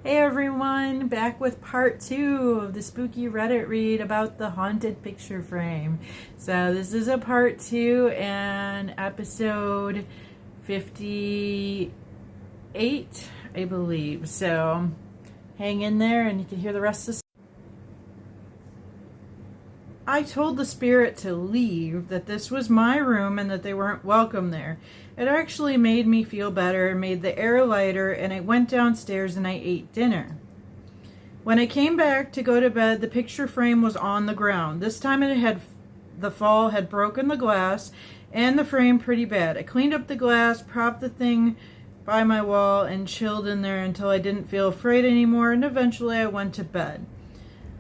Hey everyone, back with part 2 of the spooky Reddit read about the haunted picture frame. So this is a part 2 and episode 58, I believe. So hang in there and you can hear the rest of the I told the spirit to leave, that this was my room and that they weren't welcome there. It actually made me feel better, made the air lighter, and I went downstairs and I ate dinner. When I came back to go to bed, the picture frame was on the ground. This time the fall had broken the glass and the frame pretty bad. I cleaned up the glass, propped the thing by my wall, and chilled in there until I didn't feel afraid anymore, and eventually I went to bed.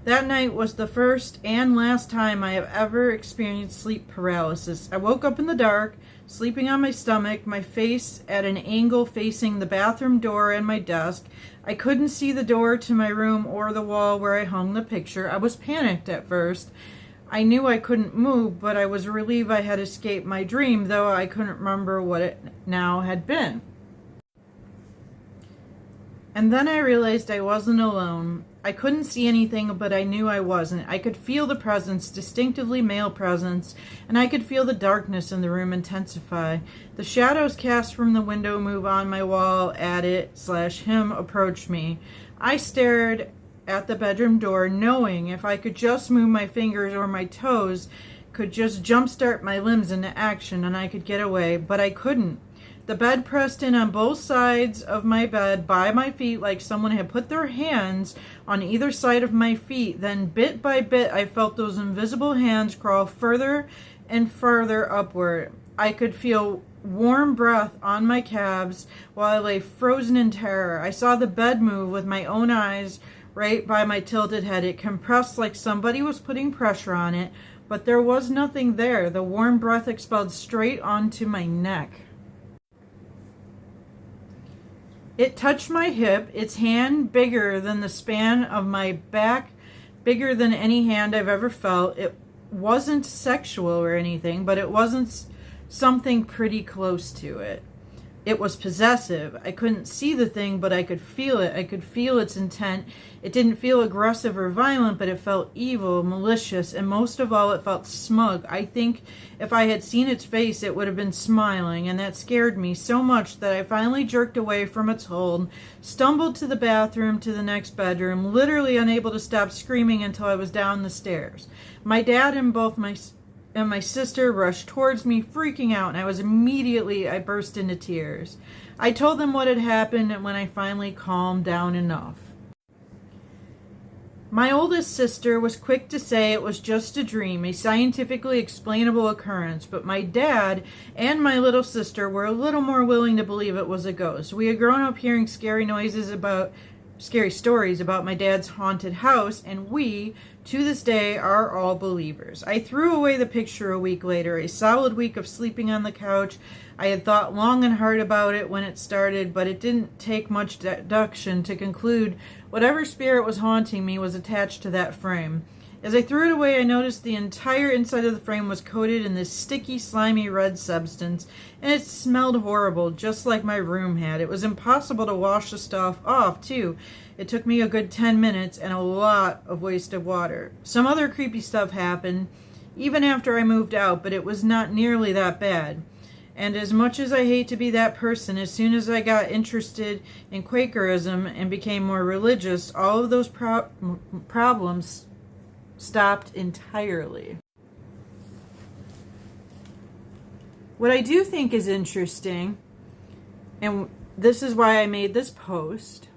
That night was the first and last time I have ever experienced sleep paralysis. I woke up in the dark, sleeping on my stomach, my face at an angle facing the bathroom door and my desk. I couldn't see the door to my room or the wall where I hung the picture. I was panicked at first. I knew I couldn't move, but I was relieved I had escaped my dream, though I couldn't remember what it now had been. And then I realized I wasn't alone. I couldn't see anything, but I knew I wasn't. I could feel the presence, distinctively male presence, and I could feel the darkness in the room intensify. The shadows cast from the window move on my wall at it/him approached me. I stared at the bedroom door, knowing if I could just move my fingers or my toes, could just jumpstart my limbs into action and I could get away, but I couldn't. The bed pressed in on both sides of my bed by my feet like someone had put their hands on either side of my feet. Then bit by bit I felt those invisible hands crawl further and farther upward. I could feel warm breath on my calves while I lay frozen in terror. I saw the bed move with my own eyes right by my tilted head. It compressed like somebody was putting pressure on it, but there was nothing there. The warm breath expelled straight onto my neck. It touched my hip, its hand bigger than the span of my back, bigger than any hand I've ever felt. It wasn't sexual or anything, but it wasn't something pretty close to it. It was possessive. I couldn't see the thing, but I could feel it. I could feel its intent. It didn't feel aggressive or violent, but it felt evil, malicious, and most of all, it felt smug. I think if I had seen its face, it would have been smiling, and that scared me so much that I finally jerked away from its hold, stumbled to the bathroom, to the next bedroom, literally unable to stop screaming until I was down the stairs. My dad and my sister rushed towards me, freaking out, and I burst into tears. I told them what had happened, and when I finally calmed down enough. My oldest sister was quick to say it was just a dream, a scientifically explainable occurrence, but my dad and my little sister were a little more willing to believe it was a ghost. We had grown up hearing scary stories about my dad's haunted house, and we, to this day, are all believers. I threw away the picture a week later, a solid week of sleeping on the couch. I had thought long and hard about it when it started, but it didn't take much deduction to conclude whatever spirit was haunting me was attached to that frame. As I threw it away, I noticed the entire inside of the frame was coated in this sticky, slimy red substance, and it smelled horrible, just like my room had. It was impossible to wash the stuff off, too. It took me a good 10 minutes and a lot of wasted water. Some other creepy stuff happened, even after I moved out, but it was not nearly that bad. And as much as I hate to be that person, as soon as I got interested in Quakerism and became more religious, all of those problems stopped entirely. What I do think is interesting, and this is why I made this post,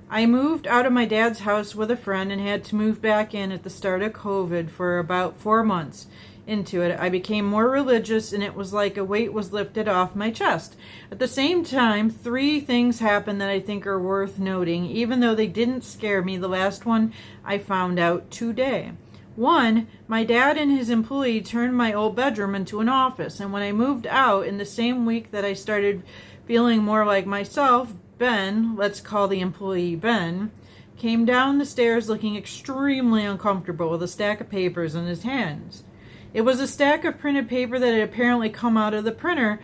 I moved out of my dad's house with a friend and had to move back in at the start of COVID for about 4 months into it. I became more religious, and it was like a weight was lifted off my chest. At the same time, 3 things happened that I think are worth noting, even though they didn't scare me. The last one I found out today. 1, my dad and his employee turned my old bedroom into an office, and when I moved out in the same week that I started feeling more like myself, Ben, let's call the employee Ben, came down the stairs looking extremely uncomfortable with a stack of papers in his hands. It was a stack of printed paper that had apparently come out of the printer.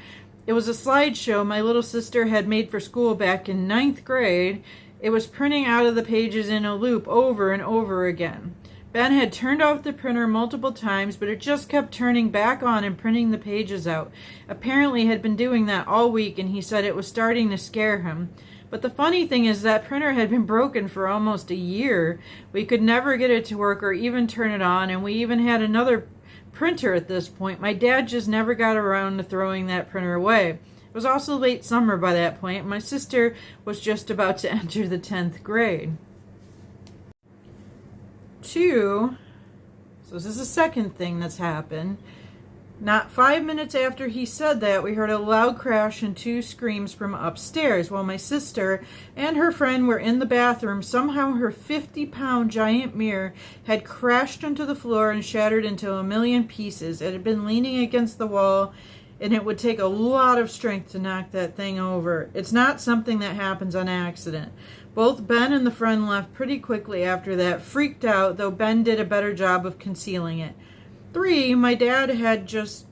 It was a slideshow my little sister had made for school back in 9th grade. It was printing out of the pages in a loop over and over again. Ben had turned off the printer multiple times, but it just kept turning back on and printing the pages out. Apparently had been doing that all week, and he said it was starting to scare him. But the funny thing is that printer had been broken for almost a year. We could never get it to work or even turn it on, and we even had another printer at this point. My dad just never got around to throwing that printer away. It was also late summer by that point. My sister was just about to enter the 10th grade. 2, so this is the second thing that's happened. Not 5 minutes after he said that, we heard a loud crash and 2 screams from upstairs. While my sister and her friend were in the bathroom, somehow her 50-pound giant mirror had crashed onto the floor and shattered into a million pieces. It had been leaning against the wall, and it would take a lot of strength to knock that thing over. It's not something that happens on accident. Both Ben and the friend left pretty quickly after that, freaked out, though Ben did a better job of concealing it. 3, my dad has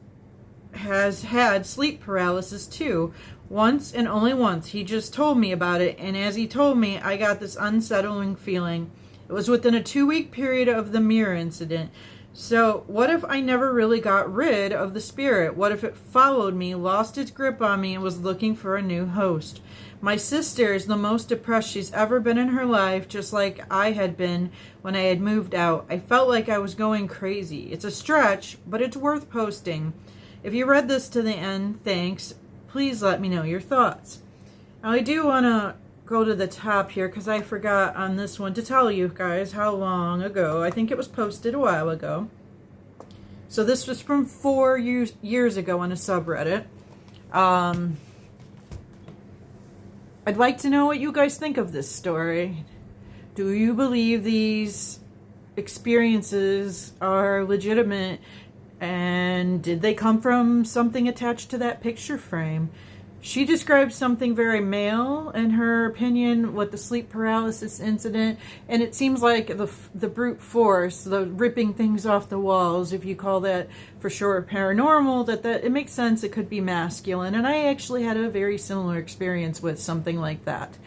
had sleep paralysis too. Once and only once. He just told me about it, and as he told me, I got this unsettling feeling. It was within a 2-week period of the mirror incident. So what if I never really got rid of the spirit? What if it followed me, lost its grip on me, and was looking for a new host? My sister is the most depressed she's ever been in her life, just like I had been when I had moved out. I felt like I was going crazy. It's a stretch, but it's worth posting. If you read this to the end, thanks. Please let me know your thoughts. Now, I do want to go to the top here because I forgot on this one to tell you guys how long ago. I think it was posted a while ago. So this was from 4 years ago on a subreddit. I'd like to know what you guys think of this story. Do you believe these experiences are legitimate? And did they come from something attached to that picture frame? She describes something very male, in her opinion, with the sleep paralysis incident. And it seems like the brute force, the ripping things off the walls, if you call that for sure paranormal, that it makes sense it could be masculine. And I actually had a very similar experience with something like that.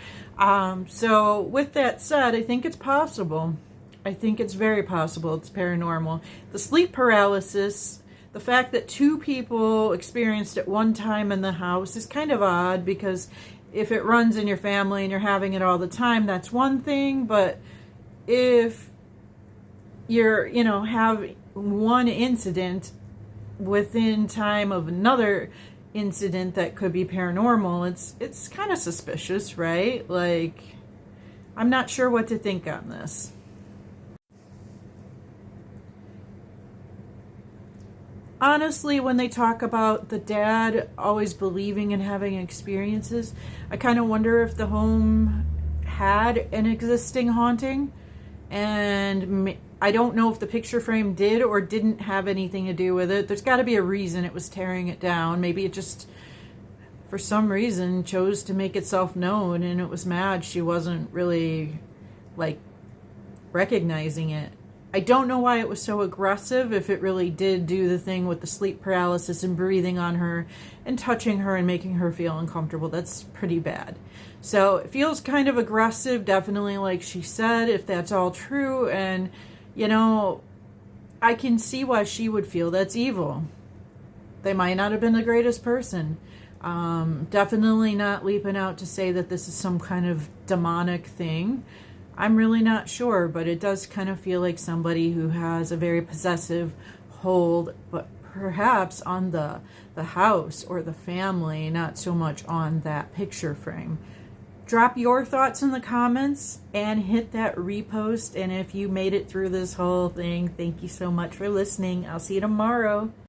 So with that said, I think it's possible. I think it's very possible it's paranormal. The sleep paralysis, the fact that 2 people experienced it one time in the house is kind of odd, because if it runs in your family and you're having it all the time, that's one thing. But if you're, have one incident within time of another incident that could be paranormal, it's kind of suspicious, right? Like, I'm not sure what to think on this. Honestly, when they talk about the dad always believing and having experiences, I kind of wonder if the home had an existing haunting. And I don't know if the picture frame did or didn't have anything to do with it. There's got to be a reason it was tearing it down. Maybe it just, for some reason, chose to make itself known, and it was mad she wasn't really, recognizing it. I don't know why it was so aggressive, if it really did do the thing with the sleep paralysis and breathing on her and touching her and making her feel uncomfortable. That's pretty bad. So it feels kind of aggressive, definitely, like she said, if that's all true. And, I can see why she would feel that's evil. They might not have been the greatest person. Definitely not leaping out to say that this is some kind of demonic thing. I'm really not sure, but it does kind of feel like somebody who has a very possessive hold, but perhaps on the house or the family, not so much on that picture frame. Drop your thoughts in the comments and hit that repost. And if you made it through this whole thing, thank you so much for listening. I'll see you tomorrow.